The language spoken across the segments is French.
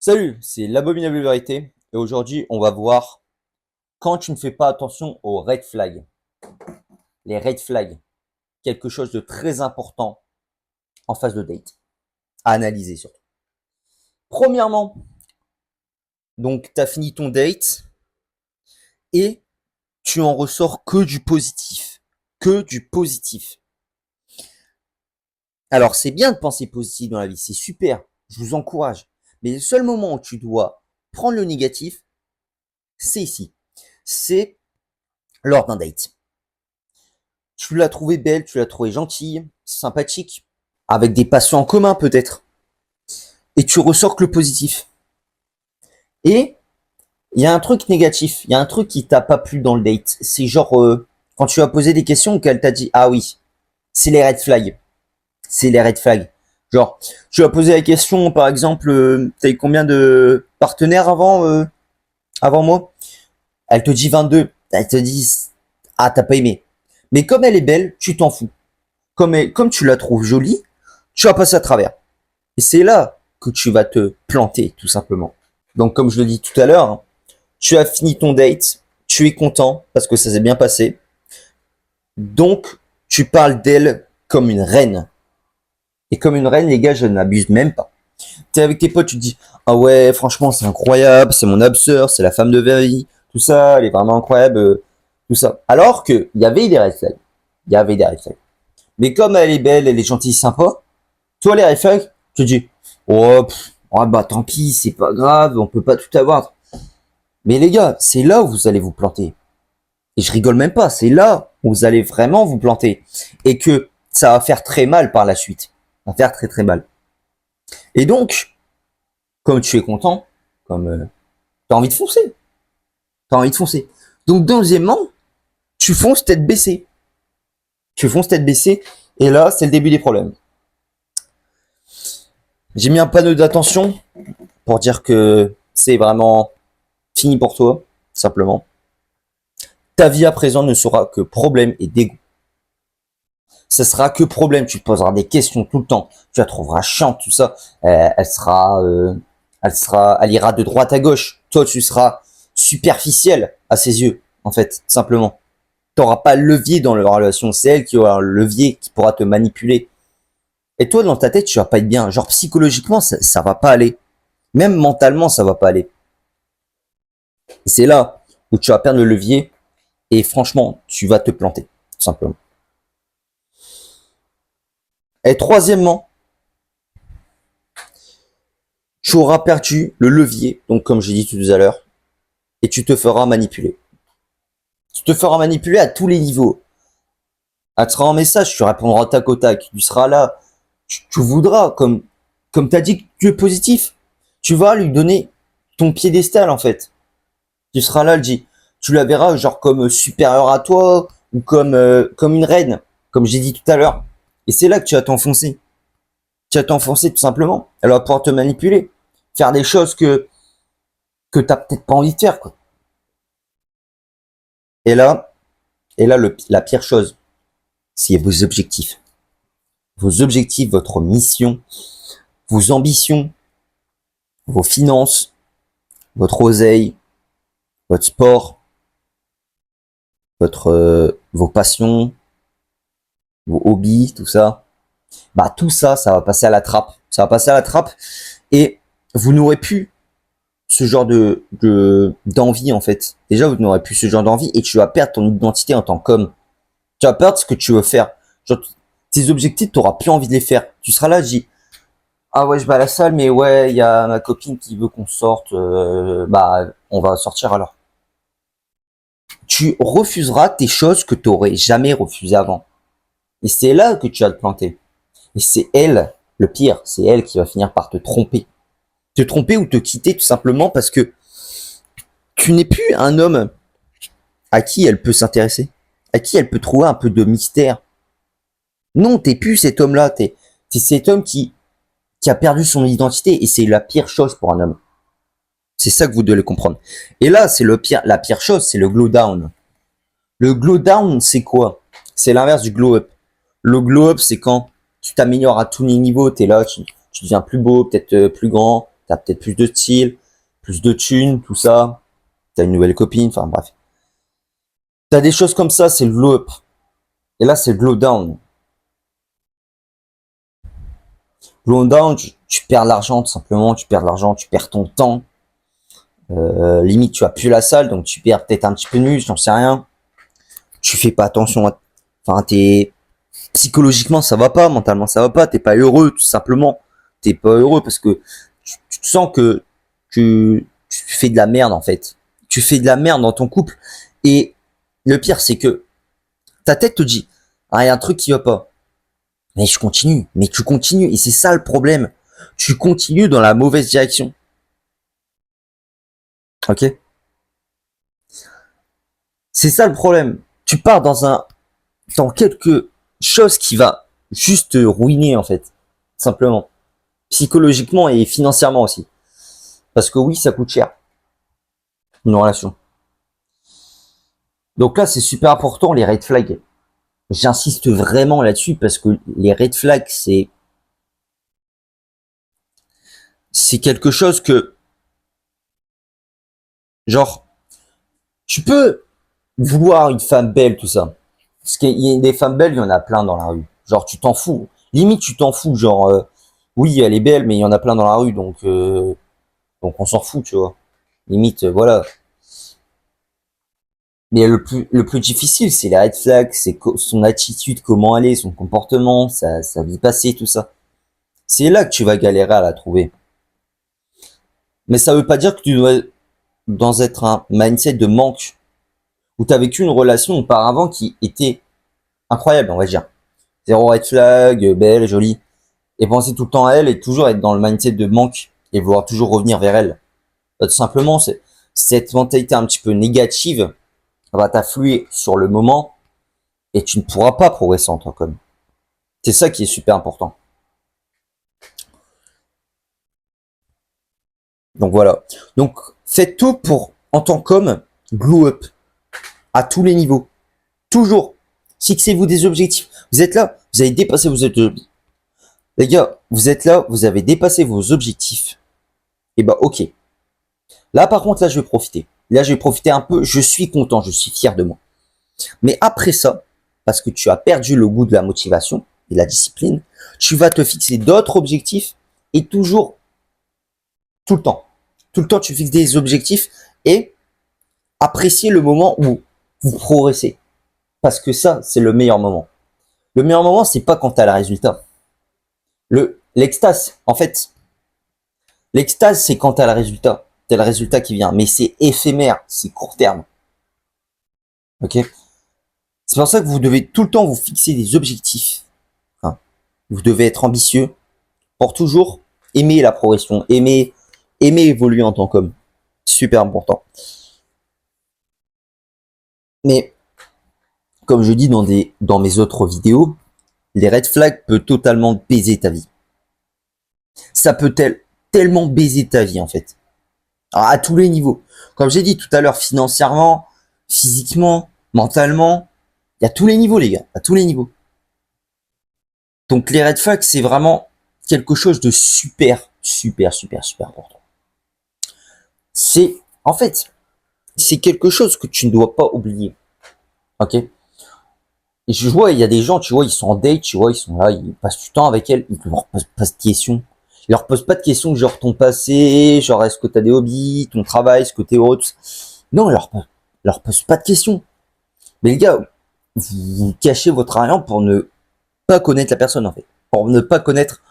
Salut, c'est l'Abominable Vérité et aujourd'hui on va voir quand tu ne fais pas attention aux red flags. Les red flags, quelque chose de très important en phase de date, à analyser surtout. Premièrement, donc tu as fini ton date et tu en ressors que du positif. Que du positif. Alors c'est bien de penser positif dans la vie, c'est super, je vous encourage. Mais le seul moment où tu dois prendre le négatif, c'est ici. C'est lors d'un date. Tu l'as trouvée belle, tu l'as trouvée gentille, sympathique, avec des passions en commun peut-être. Et tu ressors que le positif. Et il y a un truc négatif, il y a un truc qui t'a pas plu dans le date. C'est genre quand tu as posé des questions qu'elle t'a dit ah oui, c'est les red flags. C'est les red flags. Genre, tu as posé la question par exemple, t'as eu combien de partenaires avant moi? Elle te dit 22. Elle te dit ah t'as pas aimé. Mais comme elle est belle, tu t'en fous. Comme tu la trouves jolie, tu vas passer à travers. Et c'est là que tu vas te planter, tout simplement. Donc, comme je le dis tout à l'heure, hein, tu as fini ton date, tu es content parce que ça s'est bien passé. Donc, tu parles d'elle comme une reine. Et comme une reine, les gars, je n'abuse même pas. T'es avec tes potes, tu te dis, ah ouais, franchement, c'est incroyable, c'est mon âme sœur, c'est la femme de vie, tout ça, elle est vraiment incroyable, tout ça. Alors que, il y avait des red flags. Il y avait des red flags. Mais comme elle est belle, elle est gentille, sympa, toi, les red flags, tu te dis, oh, oh, bah tant pis, c'est pas grave, on peut pas tout avoir. Mais les gars, c'est là où vous allez vous planter. Et je rigole même pas, c'est là où vous allez vraiment vous planter. Et que ça va faire très mal par la suite. Ça va faire très très mal. Et donc, comme tu es content, comme t'as envie de foncer. T'as envie de foncer. Donc, deuxièmement, tu fonces tête baissée. Tu fonces tête baissée. Et là, c'est le début des problèmes. J'ai mis un panneau d'attention pour dire que c'est vraiment fini pour toi, simplement. Ta vie à présent ne sera que problème et dégoût. Ça sera que problème. Tu te poseras des questions tout le temps. Tu la trouveras chiante, tout ça. Elle ira de droite à gauche. Toi, tu seras superficiel à ses yeux, en fait, simplement. Tu n'auras pas le levier dans leur relation. C'est elle qui aura le levier qui pourra te manipuler. Et toi, dans ta tête, tu vas pas être bien. Genre, psychologiquement, ça va pas aller. Même mentalement, ça va pas aller. Et c'est là où tu vas perdre le levier. Et franchement, tu vas te planter, tout simplement. Et troisièmement, tu auras perdu le levier, donc comme j'ai dit tout à l'heure, et tu te feras manipuler. Tu te feras manipuler à tous les niveaux. Elle sera en message, tu répondras tac au tac, tu seras là, tu voudras, comme tu as dit que tu es positif, tu vas lui donner ton piédestal en fait. Tu seras là, tu la verras genre comme supérieur à toi, ou comme une reine, comme j'ai dit tout à l'heure. Et c'est là que tu vas t'enfoncer. Tu vas t'enfoncer tout simplement. Elle va pouvoir te manipuler, faire des choses que t'as peut-être pas envie de faire, quoi. Et là, la pire chose, c'est vos objectifs. Vos objectifs, votre mission, vos ambitions, vos finances, votre oseille, votre sport, vos passions, vos hobbies, tout ça. Bah, tout ça, ça va passer à la trappe. Ça va passer à la trappe et vous n'aurez plus ce genre d'envie, en fait. Déjà, vous n'aurez plus ce genre d'envie et tu vas perdre ton identité en tant qu'homme. Tu vas perdre ce que tu veux faire. Genre, tes objectifs, tu n'auras plus envie de les faire. Tu seras là, je dis, ah ouais, je vais à la salle, mais ouais, il y a ma copine qui veut qu'on sorte, bah, on va sortir alors. Tu refuseras tes choses que tu n'aurais jamais refusées avant. Et c'est là que tu vas te planter. Et c'est elle, le pire, c'est elle qui va finir par te tromper. Te tromper ou te quitter tout simplement parce que tu n'es plus un homme à qui elle peut s'intéresser, à qui elle peut trouver un peu de mystère. Non, t'es plus cet homme-là, t'es cet homme qui a perdu son identité et c'est la pire chose pour un homme. C'est ça que vous devez comprendre. Et là, c'est la pire chose, c'est le glow down. Le glow down, c'est quoi? C'est l'inverse du glow up. Le glow up, c'est quand tu t'améliores à tous les niveaux, t'es là, tu deviens plus beau, peut-être plus grand, t'as peut-être plus de style, plus de thunes, tout ça. T'as une nouvelle copine, enfin bref. T'as des choses comme ça, c'est le glow up. Et là, c'est le glow down. Glow down, tu perds l'argent, tout simplement. Tu perds l'argent, tu perds ton temps. Limite, tu as plus la salle, donc tu perds peut-être un petit peu de muscle, j'en sais rien. Tu fais pas attention à... Enfin, psychologiquement, ça va pas, mentalement, ça va pas, t'es pas heureux, tout simplement. T'es pas heureux parce que tu te sens que tu fais de la merde, en fait. Tu fais de la merde dans ton couple. Et le pire, c'est que ta tête te dit, ah, il y a un truc qui va pas. Mais je continue, mais tu continues. Et c'est ça le problème. Tu continues dans la mauvaise direction. Ok? C'est ça le problème. Tu pars dans quelque chose qui va juste te ruiner, en fait. Simplement. Psychologiquement et financièrement aussi. Parce que oui, ça coûte cher. Une relation. Donc là, c'est super important, les red flags. J'insiste vraiment là-dessus parce que les red flags, c'est quelque chose que, genre, tu peux vouloir une femme belle, tout ça. Parce qu'il y a des femmes belles, il y en a plein dans la rue. Genre, tu t'en fous. Limite, tu t'en fous. Genre, oui, elle est belle, mais il y en a plein dans la rue, donc on s'en fout, tu vois. Limite, voilà. Mais le plus difficile, c'est les red flags, c'est son attitude, comment elle est, son comportement, sa vie passée, tout ça. C'est là que tu vas galérer à la trouver. Mais ça veut pas dire que tu dois dans être un mindset de manque, où tu as vécu une relation auparavant qui était incroyable, on va dire. Zéro red flag, belle, jolie. Et penser tout le temps à elle et toujours être dans le mindset de manque et vouloir toujours revenir vers elle. Tout simplement, cette mentalité un petit peu négative va t'affluer sur le moment et tu ne pourras pas progresser en tant qu'homme. C'est ça qui est super important. Donc voilà. Donc faites tout pour, en tant qu'homme, glow up à tous les niveaux. Toujours. Fixez-vous des objectifs. Vous êtes là, vous avez dépassé vos objectifs. Les gars, vous êtes là, vous avez dépassé vos objectifs. Et bah ok. Là par contre, là je vais profiter. Là je vais profiter un peu. Je suis content, je suis fier de moi. Mais après ça, parce que tu as perdu le goût de la motivation et de la discipline, tu vas te fixer d'autres objectifs et toujours, tout le temps. Tout le temps, tu fixes des objectifs et apprécier le moment où vous progressez. Parce que ça, c'est le meilleur moment. Le meilleur moment, c'est pas quand tu as le résultat. L'extase, en fait, l'extase, c'est quand tu as le résultat. Tu as le résultat qui vient. Mais c'est éphémère, c'est court terme. Ok? C'est pour ça que vous devez tout le temps vous fixer des objectifs. Hein. Vous devez être ambitieux pour toujours aimer la progression, aimer évoluer en tant qu'homme. Super important. Mais, comme je dis dans mes autres vidéos, les red flags peuvent totalement baiser ta vie. Ça peut tellement baiser ta vie, en fait. Alors, à tous les niveaux. Comme j'ai dit tout à l'heure, financièrement, physiquement, mentalement, il y a tous les niveaux, les gars, à tous les niveaux. Donc les red flags, c'est vraiment quelque chose de super, super, super, super important. En fait, c'est quelque chose que tu ne dois pas oublier. Ok? Et je vois, il y a des gens, tu vois, ils sont en date, tu vois, ils sont là, ils passent du temps avec elle, ils leur posent pas de questions. Ils leur posent pas de questions genre ton passé, genre est-ce que t'as des hobbies, ton travail, est-ce que t'es heureux, tout ça. Non, leur posent pas de questions. Mais les gars, vous cachez votre argent pour ne pas connaître la personne, en fait. Pour ne pas connaître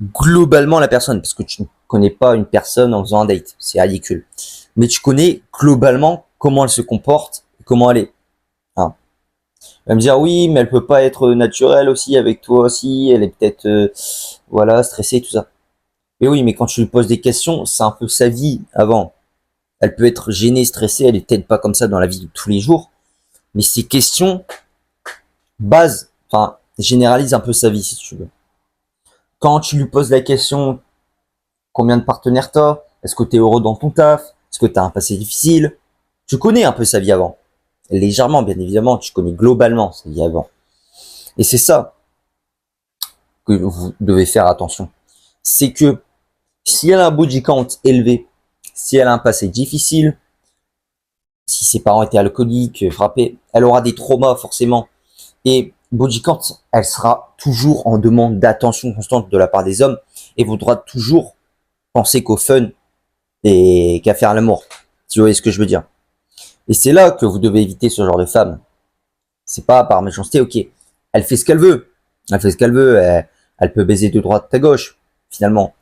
globalement la personne. Parce que tu ne connais pas une personne en faisant un date. C'est ridicule. Mais tu connais globalement comment elle se comporte, comment elle est. Hein. Elle va me dire oui, mais elle peut pas être naturelle aussi avec toi aussi. Elle est peut-être, voilà, stressée, tout ça. Mais oui, mais quand tu lui poses des questions, c'est un peu sa vie avant. Elle peut être gênée, stressée, elle est peut-être pas comme ça dans la vie de tous les jours. Mais ces questions généralisent un peu sa vie, si tu veux. Quand tu lui poses la question, combien de partenaires t'as? Est-ce que t'es heureux dans ton taf? Est-ce que t'as un passé difficile? Tu connais un peu sa vie avant. Légèrement, bien évidemment, tu connais globalement sa vie avant. Et c'est ça que vous devez faire attention. C'est que Si elle a un body count élevé, si elle a un passé difficile, si ses parents étaient alcooliques, frappés, elle aura des traumas forcément. Et body count, elle sera toujours en demande d'attention constante de la part des hommes et voudra toujours penser qu'au fun et qu'à faire l'amour. Si vous voyez ce que je veux dire. Et c'est là que vous devez éviter ce genre de femme. C'est pas par méchanceté, ok. Elle fait ce qu'elle veut. Elle fait ce qu'elle veut. Elle peut baiser de droite à gauche, finalement.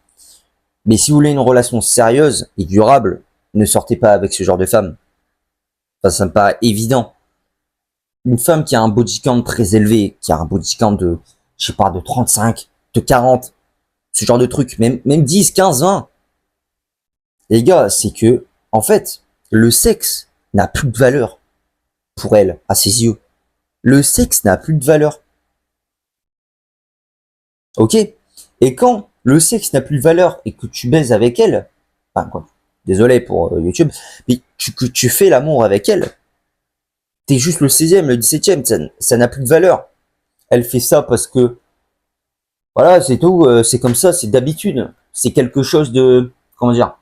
Mais si vous voulez une relation sérieuse et durable, ne sortez pas avec ce genre de femme. Enfin, ça me paraît évident. Une femme qui a un body count très élevé, qui a un body count de, je sais pas, de 35, de 40, ce genre de truc, même 10, 15, 20. Les gars, c'est que, en fait, le sexe n'a plus de valeur pour elle, à ses yeux. Le sexe n'a plus de valeur. Ok? Et quand le sexe n'a plus de valeur et que tu baises avec elle, enfin quoi, désolé pour YouTube, mais que tu fais l'amour avec elle, t'es juste le 16e, le 17e, ça n'a plus de valeur. Elle fait ça parce que, voilà, c'est tout, c'est comme ça, c'est d'habitude. C'est quelque chose de, comment dire,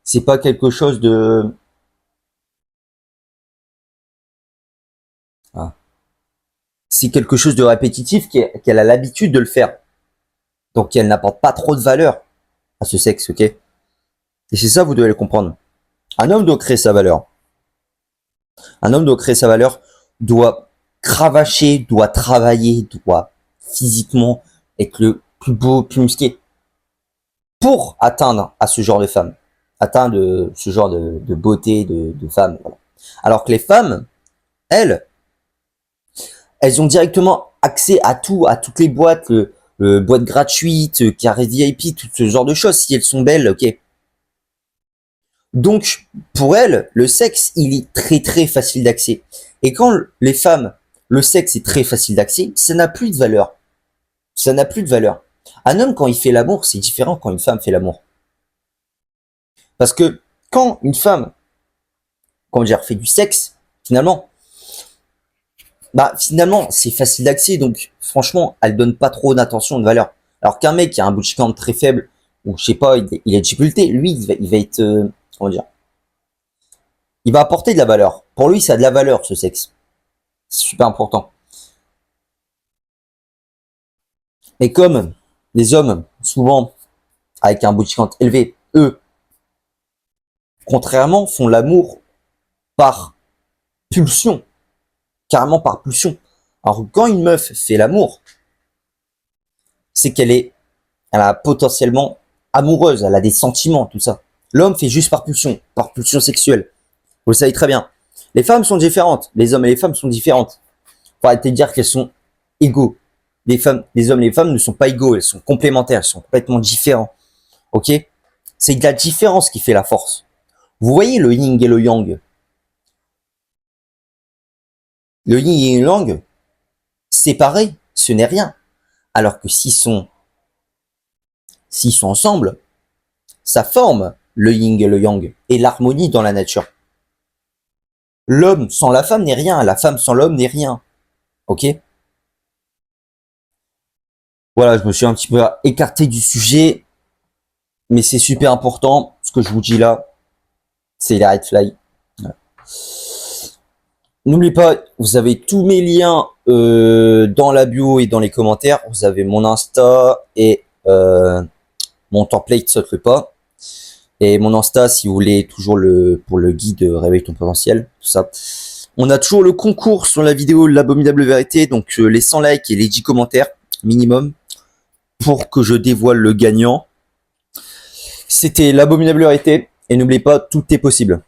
c'est pas quelque chose de, ah, c'est quelque chose de répétitif qu'elle a l'habitude de le faire. Donc elle n'apporte pas trop de valeur à ce sexe, ok? Et c'est ça, vous devez le comprendre. Un homme doit créer sa valeur. Un homme doit créer sa valeur, doit cravacher, doit travailler, doit physiquement être le plus beau, plus musclé pour atteindre à ce genre de femme, atteindre ce genre de beauté de femme. Voilà. Alors que les femmes, elles ont directement accès à tout, à toutes les boîtes, boîtes gratuites, carré VIP, tout ce genre de choses, si elles sont belles, ok. Donc, pour elles, le sexe, il est très très facile d'accès. Et quand les femmes, le sexe est très facile d'accès, ça n'a plus de valeur. Ça n'a plus de valeur. Un homme, quand il fait l'amour, c'est différent quand une femme fait l'amour. Parce que quand une femme, comment dire, fait du sexe, finalement, c'est facile d'accès, donc franchement, elle donne pas trop d'attention, de valeur. Alors qu'un mec qui a un body count très faible, ou je sais pas, il a difficulté, lui, il va être, comment dire, il va apporter de la valeur. Pour lui, ça a de la valeur, ce sexe. C'est super important. Mais comme les hommes, souvent, avec un body count élevé, eux, contrairement, font l'amour par pulsion. Carrément par pulsion. Alors, quand une meuf fait l'amour, c'est elle a potentiellement amoureuse, elle a des sentiments, tout ça. L'homme fait juste par pulsion sexuelle. Vous le savez très bien. Les femmes sont différentes. Les hommes et les femmes sont différentes. Faut arrêter de dire qu'elles sont égaux. Les hommes et les femmes ne sont pas égaux. Elles sont complémentaires. Elles sont complètement différents. Ok? C'est de la différence qui fait la force. Vous voyez le yin et le yang. Le yin et le yang, séparés, ce n'est rien. Alors que s'ils sont ensemble, ça forme le yin et le yang et l'harmonie dans la nature. L'homme sans la femme n'est rien, la femme sans l'homme n'est rien. Ok? Voilà, je me suis un petit peu écarté du sujet, mais c'est super important. Ce que je vous dis là, c'est les red flags. Voilà. N'oubliez pas, vous avez tous mes liens dans la bio et dans les commentaires. Vous avez mon Insta et mon template saute le pas. Et mon Insta, si vous voulez, toujours pour le guide Réveille ton potentiel, tout ça. On a toujours le concours sur la vidéo L'abominable vérité, donc les 100 likes et les 10 commentaires minimum pour que je dévoile le gagnant. C'était L'abominable vérité et n'oubliez pas, tout est possible.